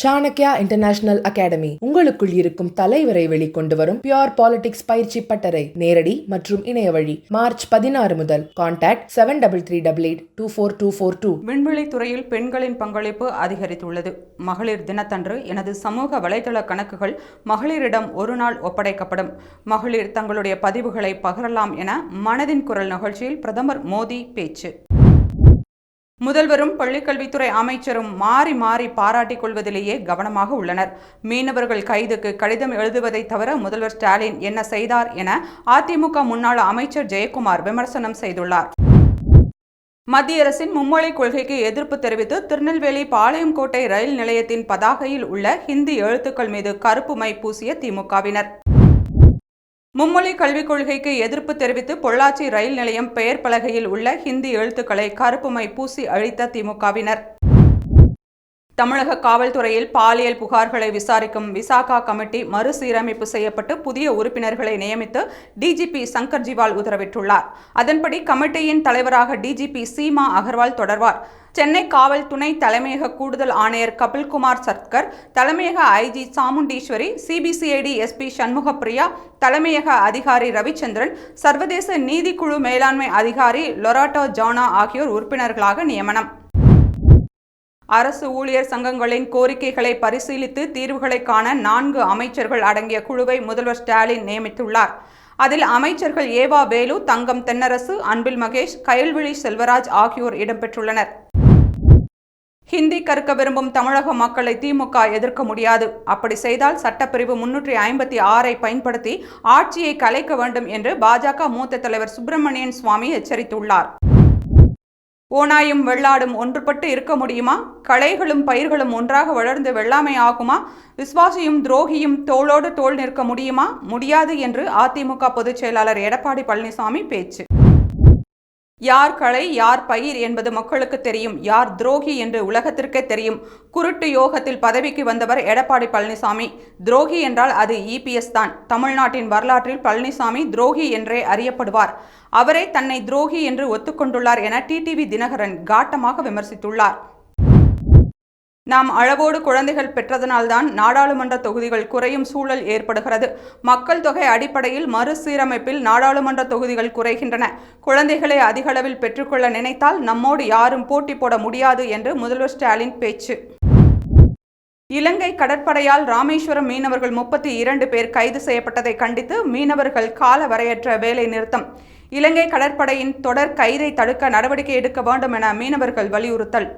Chanakya international academy உங்களுக்குள் இருக்கும் தலைவரை வெளிக்கொண்டு வரும் பியூர் பாலிடிக்ஸ் பயிற்சி பட்டறை நேரடி மற்றும் இணைய வழி மார்ச் 16 முதல். கான்டாக்ட் 7338824242. விண்வெளி துறையில் பெண்களின் பங்களிப்பு அதிகரித்துள்ளது. மகளிர் தினத்தன்று எனது சமூக வலைதள கணக்குகள் மகளிரிடம் ஒரு நாள் ஒப்படைக்கப்படும். மகளிர் தங்களுடைய பதிவுகளை பகிரலாம் என மனதின் குரல் நிகழ்ச்சியில் பிரதமர் மோடி பேச்சு. முதல்வரும் பள்ளிக்கல்வித்துறை அமைச்சரும் மாறி மாறி பாராட்டிக் கொள்வதிலேயே கவனமாக உள்ளனர். மீனவர்கள் கைதுக்கு கடிதம் எழுதுவதை தவிர முதல்வர் ஸ்டாலின் என்ன செய்தார் என அதிமுக முன்னாள் அமைச்சர் ஜெயக்குமார் விமர்சனம் செய்துள்ளார். மத்திய அரசின் மும்மொழி கொள்கைக்கு எதிர்ப்பு தெரிவித்து திருநெல்வேலி பாளையங்கோட்டை ரயில் நிலையத்தின் பதாகையில் உள்ள ஹிந்தி எழுத்துக்கள் மீது கருப்பு மை பூசிய திமுகவினர். மும்மொழி கல்விக் கொள்கைக்கு எதிர்ப்பு தெரிவித்து பொள்ளாச்சி ரயில் நிலையம் பெயர் பலகையில் உள்ள ஹிந்தி எழுத்துக்களை கருப்பு மை பூசி அழித்த திமுகவினர். தமிழக காவல்துறையில் பாலியல் புகார்களை விசாரிக்கும் விசாகா கமிட்டி மறுசீரமைப்பு செய்யப்பட்டு புதிய உறுப்பினர்களை நியமித்து டிஜிபி சங்கர் ஜிவால் உத்தரவிட்டுள்ளார். அதன்படி கமிட்டியின் தலைவராக டிஜிபி சீமா அகர்வால் தொடர்வார். சென்னை காவல் துணை தலைமையக கூடுதல் ஆணையர் கபில்குமார் சர்க்கர், தலைமையக IG Chamundeeswari, CBCID SP Shanmugapriya, தலைமையக அதிகாரி ரவிச்சந்திரன், சர்வதேச நீதிக்குழு மேலாண்மை அதிகாரி லொராட்டோ ஜானா ஆகியோர் உறுப்பினர்களாக நியமனம். அரசு ஊழியர் சங்கங்களின் கோரிக்கைகளை பரிசீலித்து தீர்வுகளை காண 4 அமைச்சர்கள் அடங்கிய குழுவை முதல்வர் ஸ்டாலின் நியமித்துள்ளார். அதில் அமைச்சர்கள் ஏவா வேலு, தங்கம் தென்னரசு, அன்பில் மகேஷ், கயல்விழி செல்வராஜ் ஆகியோர் இடம்பெற்றுள்ளனர். ஹிந்தி கற்க விரும்பும் தமிழக மக்களை திமுக எதிர்க்க முடியாது. அப்படி செய்தால் சட்டப்பிரிவு 356ஐ பயன்படுத்தி ஆட்சியை கலைக்க வேண்டும் என்று பாஜக மூத்த தலைவர் சுப்பிரமணியன் சுவாமி எச்சரித்துள்ளார். ஓநாயும் வெள்ளாடும் ஒன்றுபட்டு இருக்க முடியுமா? களைகளும் பயிர்களும் ஒன்றாக வளர்ந்து வெள்ளாமை ஆகுமா? விஸ்வாசியும் துரோகியும் தோளோடு தோள் நிற்க முடியுமா? முடியாது என்று அதிமுக பொதுச் செயலாளர் எடப்பாடி பழனிசாமி பேச்சு. யார் களை யார் பயிர் என்பது மக்களுக்கு தெரியும். யார் துரோகி என்று உலகத்திற்கே தெரியும். குருட்டு யோகத்தில் பதவிக்கு வந்தவர் எடப்பாடி பழனிசாமி. துரோகி என்றால் அது இபிஎஸ் தான். தமிழ்நாட்டின் வரலாற்றில் பழனிசாமி துரோகி என்றே அறியப்படுவார். அவரே தன்னை துரோகி என்று ஒத்துக்கொண்டுள்ளார் என டிடிவி தினகரன் காட்டமாக விமர்சித்துள்ளார். நாம் அளவோடு குழந்தைகள் பெற்றதனால்தான் நாடாளுமன்ற தொகுதிகள் குறையும் சூழல் ஏற்படுகிறது. மக்கள் தொகை அடிப்படையில் மறுசீரமைப்பில் நாடாளுமன்ற தொகுதிகள் குறைகின்றன. குழந்தைகளை அதிகளவில் பெற்றுக்கொள்ள நினைத்தால் நம்மோடு யாரும் போட்டி போட முடியாது என்று முதல்வர் ஸ்டாலின் பேச்சு. இலங்கை கடற்படையால் ராமேஸ்வரம் மீனவர்கள் 32 பேர் கைது செய்யப்பட்டதை கண்டித்து மீனவர்கள் கால வரையற்ற வேலை நிறுத்தம். இலங்கை கடற்படையின் தொடர் கைதை தடுக்க நடவடிக்கை எடுக்க வேண்டும் என மீனவர்கள் வலியுறுத்தல்.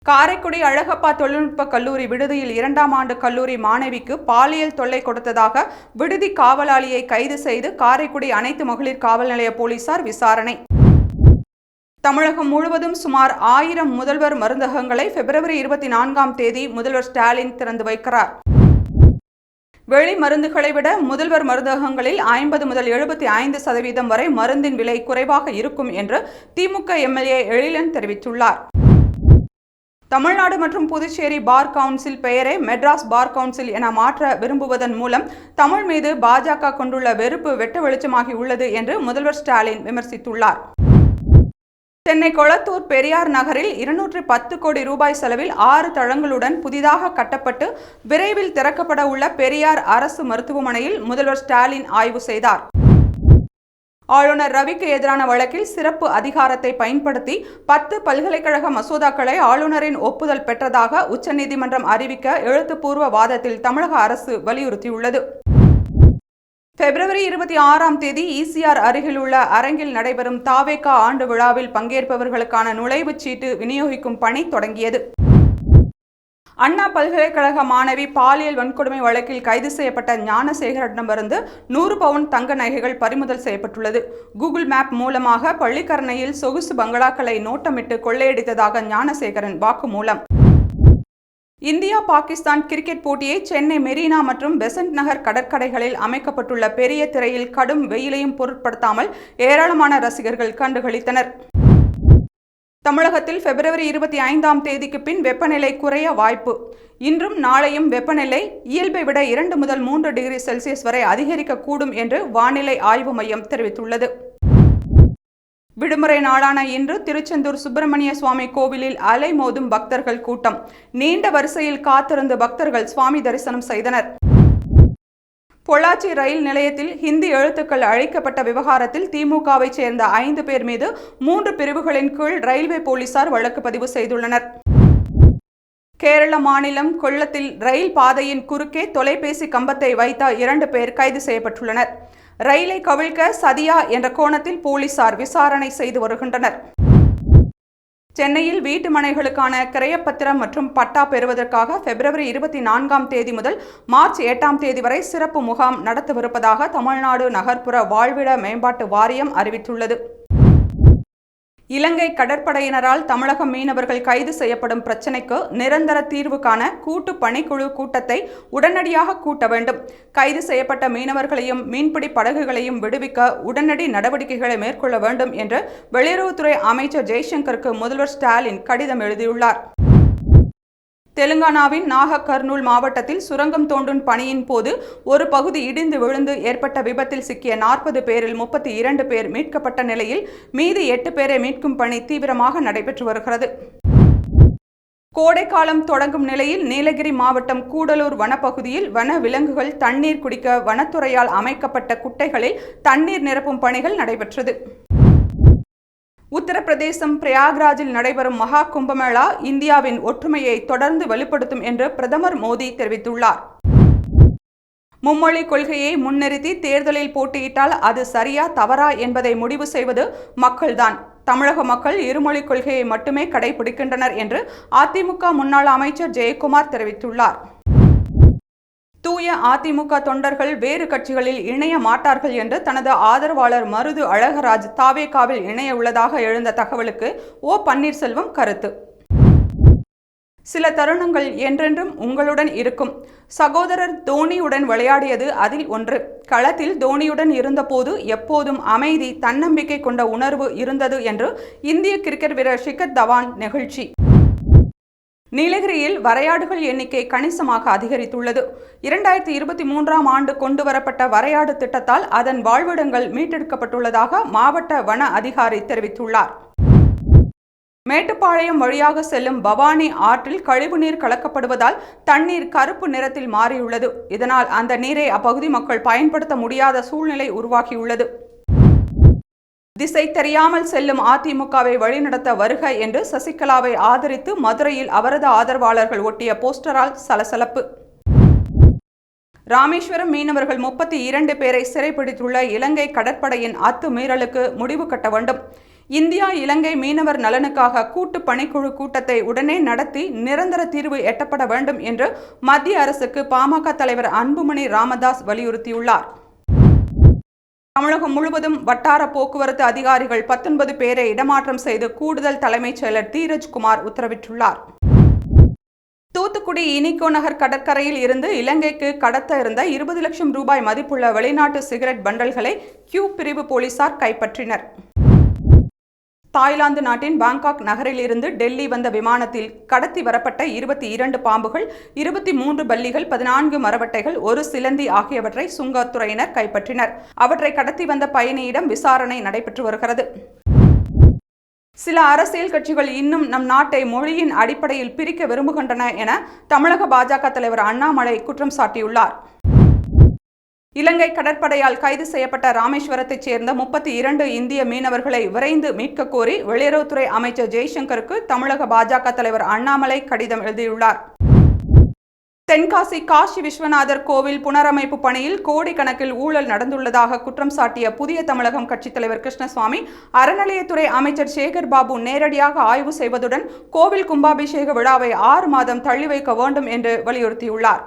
காரைக்குடி அழகப்பா தொழில்நுட்ப கல்லூரி விடுதியில் 2ஆம் ஆண்டு கல்லூரி மாணவிக்கு பாலியல் தொல்லை கொடுத்ததாக விடுதி காவலாளியை கைது செய்து காரைக்குடி அனைத்து மகளிர் காவல் நிலைய போலீசார் விசாரணை. தமிழகம் முழுவதும் சுமார் 1000 முதல்வர் மருந்தகங்களை பிப்ரவரி 24ஆம் தேதி முதல்வர் ஸ்டாலின் திறந்து வைக்கிறார். வெளி மருந்துகளை விட முதல்வர் மருந்தகங்களில் 50 முதல் 75% வரை மருந்தின் விலை குறைவாக இருக்கும் என்று திமுக எம்எல்ஏ எழிலன் தெரிவித்துள்ளார். தமிழ்நாடு மற்றும் புதுச்சேரி பார் கவுன்சில் பெயரை மெட்ராஸ் பார் கவுன்சில் என மாற்ற விரும்புவதன் மூலம் தமிழ் மீது பாஜக கொண்டுள்ள வெறுப்பு வெட்ட வெளிச்சமாகி உள்ளது என்று முதல்வர் ஸ்டாலின் விமர்சித்துள்ளார். சென்னை கொளத்தூர் பெரியார் நகரில் 210 கோடி ரூபாய் செலவில் 6 தளங்களுடன் புதிதாக கட்டப்பட்டு விரைவில் திறக்கப்பட உள்ள பெரியார் அரசு மருத்துவமனையில் முதல்வர் ஸ்டாலின் ஆய்வு செய்தார். ஆளுநர் ரவிக்கு எதிரான வழக்கில் சிறப்பு அதிகாரத்தை பயன்படுத்தி 10 பல்கலைக்கழக மசோதாக்களை ஆளுநரின் ஒப்புதல் பெற்றதாக உச்சநீதிமன்றம் அறிவிக்க எழுத்துப்பூர்வ வாதத்தில் தமிழக அரசு வலியுறுத்தியுள்ளது. பிப்ரவரி 26ஆம் தேதி ஈசிஆர் அருகில் உள்ள அரங்கில் நடைபெறும் தாவேகா ஆண்டு விழாவில் பங்கேற்பவர்களுக்கான நுழைவுச் சீட்டு விநியோகிக்கும் பணி தொடங்கியது. அண்ணா பல்கலைக்கழக மாணவி பாலியல் வன்கொடுமை வழக்கில் கைது செய்யப்பட்ட ஞானசேகரனிடமிருந்து 100 பவுன் தங்க நகைகள் பறிமுதல் செய்யப்பட்டுள்ளது. கூகுள் மேப் மூலமாக பள்ளிக்கரணையில் சொகுசு பங்களாக்களை நோட்டமிட்டு கொள்ளையடித்ததாக ஞானசேகரன் வாக்குமூலம். இந்தியா பாகிஸ்தான் கிரிக்கெட் போட்டியை சென்னை மெரினா மற்றும் பெசன்ட் நகர் கடற்கரைகளில் அமைக்கப்பட்டுள்ள பெரிய திரையில் கடும் வெயிலையும் பொருட்படுத்தாமல் ஏராளமான ரசிகர்கள் கண்டுகளித்தனர். தமிழகத்தில் பிப்ரவரி 25ஆம் தேதிக்கு பின் வெப்பநிலை குறைய வாய்ப்பு. இன்றும் நாளையும் வெப்பநிலை இயல்பை விட 2 முதல் 3 டிகிரி செல்சியஸ் வரை அதிகரிக்கக்கூடும் என்று வானிலை ஆய்வு மையம் தெரிவித்துள்ளது. விடுமுறை நாளான இன்று திருச்செந்தூர் சுப்பிரமணிய சுவாமி கோவிலில் அலைமோதும் பக்தர்கள் கூட்டம். நீண்ட வரிசையில் காத்திருந்து பக்தர்கள் சுவாமி தரிசனம் செய்தனர். பொள்ளாச்சி ரயில் நிலையத்தில் ஹிந்தி எழுத்துக்கள் அழிக்கப்பட்ட விவகாரத்தில் திமுகவை சேர்ந்த 5 பேர் மீது 3 பிரிவுகளின் கீழ் ரயில்வே போலீசார் வழக்கு பதிவு செய்துள்ளனர். கேரள மாநிலம் கொல்லத்தில் ரயில் பாதையின் குறுக்கே தொலைபேசி கம்பத்தை வைத்த 2 பேர் கைது செய்யப்பட்டுள்ளனர். ரயிலை கவிழ்க்க சதியா என்ற கோணத்தில் போலீசார் விசாரணை செய்து வருகின்றனர். சென்னையில் வீட்டு மனைகளுக்கான கிரயப்பத்திரம் மற்றும் பட்டா பெறுவதற்காக பிப்ரவரி 24ஆம் தேதி முதல் மார்ச் 8ஆம் தேதி வரை சிறப்பு முகாம் நடத்தவிருப்பதாக தமிழ்நாடு நகர்ப்புற வாழ்விட மேம்பாட்டு வாரியம் அறிவித்துள்ளது. இலங்கை கடற்படையினரால் தமிழக மீனவர்கள் கைது செய்யப்படும் பிரச்சினைக்கு நிரந்தர தீர்வு காண கூட்டு பணிக்குழு கூட்டத்தை உடனடியாக கூட்ட வேண்டும். கைது செய்யப்பட்ட மீனவர்களையும் மீன்பிடி படகுகளையும் விடுவிக்க உடனடி நடவடிக்கைகளை மேற்கொள்ள வேண்டும் என்று வெளியுறவுத்துறை அமைச்சர் ஜெய்சங்கருக்கு முதல்வர் ஸ்டாலின் கடிதம் எழுதியுள்ளார். தெலுங்கானாவின் நாகர்கர்னூல் மாவட்டத்தில் சுரங்கம் தோண்டும் பணியின் போது ஒரு பகுதி இடிந்து விழுந்து ஏற்பட்ட விபத்தில் சிக்கிய 40 பேரில் 32 பேர் மீட்கப்பட்ட நிலையில் மீதி 8 பேரை மீட்கும் பணி தீவிரமாக நடைபெற்று வருகிறது. கோடைக்காலம் தொடங்கும் நிலையில் நீலகிரி மாவட்டம் கூடலூர் வனப்பகுதியில் வன விலங்குகள் தண்ணீர் குடிக்க வனத்துறையால் அமைக்கப்பட்ட குட்டைகளில் தண்ணீர் நிரப்பும் பணிகள் நடைபெற்றது. உத்தரப்பிரதேசம் பிரயாக்ராஜில் நடைபெறும் மகா கும்பமேளா இந்தியாவின் ஒற்றுமையை தொடர்ந்து வெளிப்படுத்தும் என்று பிரதமர் மோடி தெரிவித்துள்ளார். மும்மொழி கொள்கையை முன்னிறுத்தி தேர்தலில் போட்டியிட்டால் அது சரியா தவறா என்பதை முடிவு செய்வது மக்கள்தான். தமிழக மக்கள் இருமொழி கொள்கையை மட்டுமே கடைபிடிக்கின்றனர் என்று அதிமுக முன்னாள் அமைச்சர் ஜெயக்குமார் தெரிவித்துள்ளார். தூய அதிமுக தொண்டர்கள் வேறு கட்சிகளில் இணைய மாட்டார்கள் என்று தனது ஆதரவாளர் மருது அழகராஜ் தாவேகாவில் இணைய உள்ளதாக எழுந்த தகவலுக்கு ஓ பன்னீர்செல்வம் கருத்து. சில தருணங்கள் என்றென்றும் உங்களுடன் இருக்கும். சகோதரர் தோனியுடன் விளையாடியது அதில் ஒன்று. களத்தில் தோனியுடன் இருந்தபோது எப்போதும் அமைதி, தன்னம்பிக்கை கொண்ட உணர்வு இருந்தது என்று இந்திய கிரிக்கெட் வீரர் ஷிகர் தவான் நெகிழ்ச்சி. நீலகிரியில் வரையாடுகள் எண்ணிக்கை கணிசமாக அதிகரித்துள்ளது. 2023ஆம் ஆண்டு கொண்டுவரப்பட்ட வரையாடு திட்டத்தால் அதன் வாழ்விடங்கள் மீட்டெடுக்கப்பட்டுள்ளதாக மாவட்ட வன அதிகாரி தெரிவித்துள்ளார். மேட்டுப்பாளையம் வழியாக செல்லும் பவானி ஆற்றில் கழிவுநீர் கலக்கப்படுவதால் தண்ணீர் கருப்பு நிறத்தில் மாறியுள்ளது. இதனால் அந்த நீரை அப்பகுதி மக்கள் பயன்படுத்த முடியாத சூழ்நிலை உருவாகியுள்ளது. திசை தெரியாமல் செல்லும் அதிமுகவை வழிநடத்த வருக என்று சசிகலாவை ஆதரித்து மதுரையில் அவரது ஆதரவாளர்கள் ஒட்டிய போஸ்டரால் சலசலப்பு. ராமேஸ்வரம் மீனவர்கள் 32 பேரை சிறைப்பிடித்துள்ள இலங்கை கடற்படையின் அத்துமீறலுக்கு முடிவு கட்ட வேண்டும். இந்தியா இலங்கை மீனவர் நலனுக்காக கூட்டு பணிக்குழு கூட்டத்தை உடனே நடத்தி நிரந்தர தீர்வு எட்டப்பட வேண்டும் என்று மத்திய அரசுக்கு பாமக தலைவர் அன்புமணி ராமதாஸ் வலியுறுத்தியுள்ளார். தமிழகம் முழுவதும் வட்டார போக்குவரத்து அதிகாரிகள் 19 பேரை இடமாற்றம் செய்து கூடுதல் தலைமைச் செயலர் தீரஜ்குமார் உத்தரவிட்டுள்ளார். தூத்துக்குடி இனிகோ நகர் கடற்கரையில் இருந்து இலங்கைக்கு கடத்த இருந்த 20 லட்சம் ரூபாய் மதிப்புள்ள வெளிநாட்டு சிகரெட் பண்டல்களை கியூ பிரிவு போலீசார் கைப்பற்றினர். தாய்லாந்து நாட்டின் பாங்காக் நகரில் இருந்து டெல்லி வந்த விமானத்தில் கடத்தி வரப்பட்ட 22 பாம்புகள், 23 பல்லிகள், 14 மரவட்டைகள், 1 சிலந்தி ஆகியவற்றை சுங்கத்துறையினர் கைப்பற்றினர். அவற்றை கடத்தி வந்த பயணியிடம் விசாரணை நடைபெற்று வருகிறது. சில அரசியல் கட்சிகள் இன்னும் நம் நாட்டை மொழியின் அடிப்படையில் பிரிக்க விரும்புகின்றன என தமிழக பாஜக தலைவர் அண்ணாமலை குற்றம் சாட்டியுள்ளார். இலங்கை கடற்படையால் கைது செய்யப்பட்ட ராமேஸ்வரத்தைச் சேர்ந்த 32 இந்திய மீனவர்களை விரைந்து மீட்க கோரி வெளியுறவுத்துறை அமைச்சர் ஜெய்சங்கருக்கு தமிழக பாஜக தலைவர் அண்ணாமலை கடிதம் எழுதியுள்ளார். தென்காசி காசி விஸ்வநாதர் கோவில் புனரமைப்பு பணியில் கோடிக்கணக்கில் ஊழல் நடந்துள்ளதாக குற்றம் சாட்டிய புதிய தமிழகம் கட்சித் தலைவர் கிருஷ்ணசுவாமி, அறநிலையத்துறை அமைச்சர் சேகர் பாபு நேரடியாக ஆய்வு செய்வதுடன் கோவில் கும்பாபிஷேக விழாவை 6 மாதம் தள்ளி வைக்க வேண்டும் என்று வலியுறுத்தியுள்ளார்.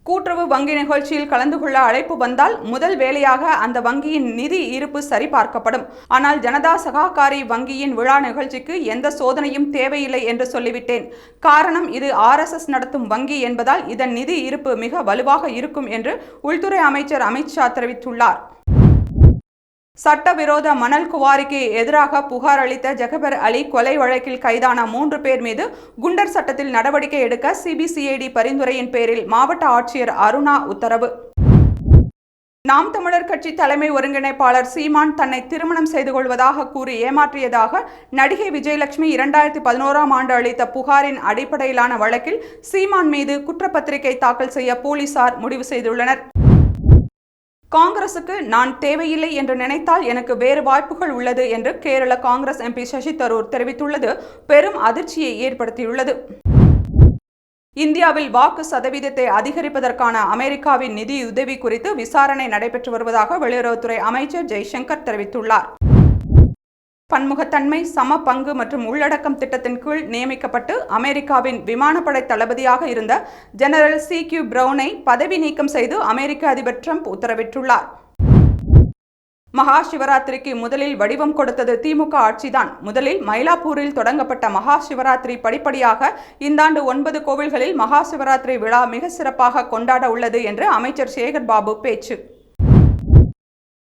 கூட்டுறவு வங்கி நிகழ்ச்சியில் கலந்து கொள்ள அழைப்பு வந்தால் முதல் வேலையாக அந்த வங்கியின் நிதி இருப்பு சரிபார்க்கப்படும். ஆனால் ஜனதா சகாகாரி வங்கியின் விழா நிகழ்ச்சிக்கு எந்த சோதனையும் தேவையில்லை என்று சொல்லிவிட்டேன். காரணம், இது RSS நடத்தும் வங்கி என்பதால் இதன் நிதி இருப்பு மிக வலுவாக இருக்கும் என்று உள்துறை அமைச்சர் அமித்ஷா தெரிவித்துள்ளார். சட்டவிரோத மணல் குவாரிக்கு எதிராக புகார் அளித்த ஜகபர் அலி கொலை வழக்கில் கைதான 3 பேர் மீது குண்டர் சட்டத்தில் நடவடிக்கை எடுக்க CBCID பரிந்துரையின் பேரில் மாவட்ட ஆட்சியர் அருணா உத்தரவு. நாம் தமிழர் கட்சி தலைமை ஒருங்கிணைப்பாளர் சீமான் தன்னை திருமணம் செய்து கொள்வதாக கூறி ஏமாற்றியதாக நடிகை விஜயலட்சுமி 2011ஆம் ஆண்டு அளித்த புகாரின் அடிப்படையிலான வழக்கில் சீமான் மீது குற்றப்பத்திரிகை தாக்கல் செய்ய போலீசார் முடிவு செய்துள்ளனர். காங்கிரசுக்கு நான் தேவையில்லை என்று நினைத்தால் எனக்கு வேறு வாய்ப்புகள் உள்ளது என்று கேரள காங்கிரஸ் எம்பி சசி தரூர் தெரிவித்துள்ளது பெரும் அதிர்ச்சியை ஏற்படுத்தியுள்ளது. இந்தியாவில் வாக்கு சதவீதத்தை அதிகரிப்பதற்கான அமெரிக்காவின் நிதியுதவி குறித்து விசாரணை நடைபெற்று வருவதாக வெளியுறவுத்துறை அமைச்சர் ஜெய்சங்கர் தெரிவித்துள்ளார். பன்முகத்தன்மை, சம பங்கு மற்றும் உள்ளடக்கம் திட்டத்தின் கீழ் நியமிக்கப்பட்டு அமெரிக்காவின் விமானப்படை தளபதியாக இருந்த ஜெனரல் CQ பிரவுனை பதவி நீக்கம் செய்து அமெரிக்க அதிபர் ட்ரம்ப் உத்தரவிட்டுள்ளார். மகா சிவராத்திரிக்கு முதலில் வடிவம் கொடுத்தது திமுக ஆட்சிதான். முதலில் மயிலாப்பூரில் தொடங்கப்பட்ட மகா சிவராத்திரி படிப்படியாக இந்த ஆண்டு 9 கோவில்களில் மகா சிவராத்திரி விழா மிக சிறப்பாக கொண்டாட உள்ளது என்று அமைச்சர் சேகர் பாபு பேச்சு.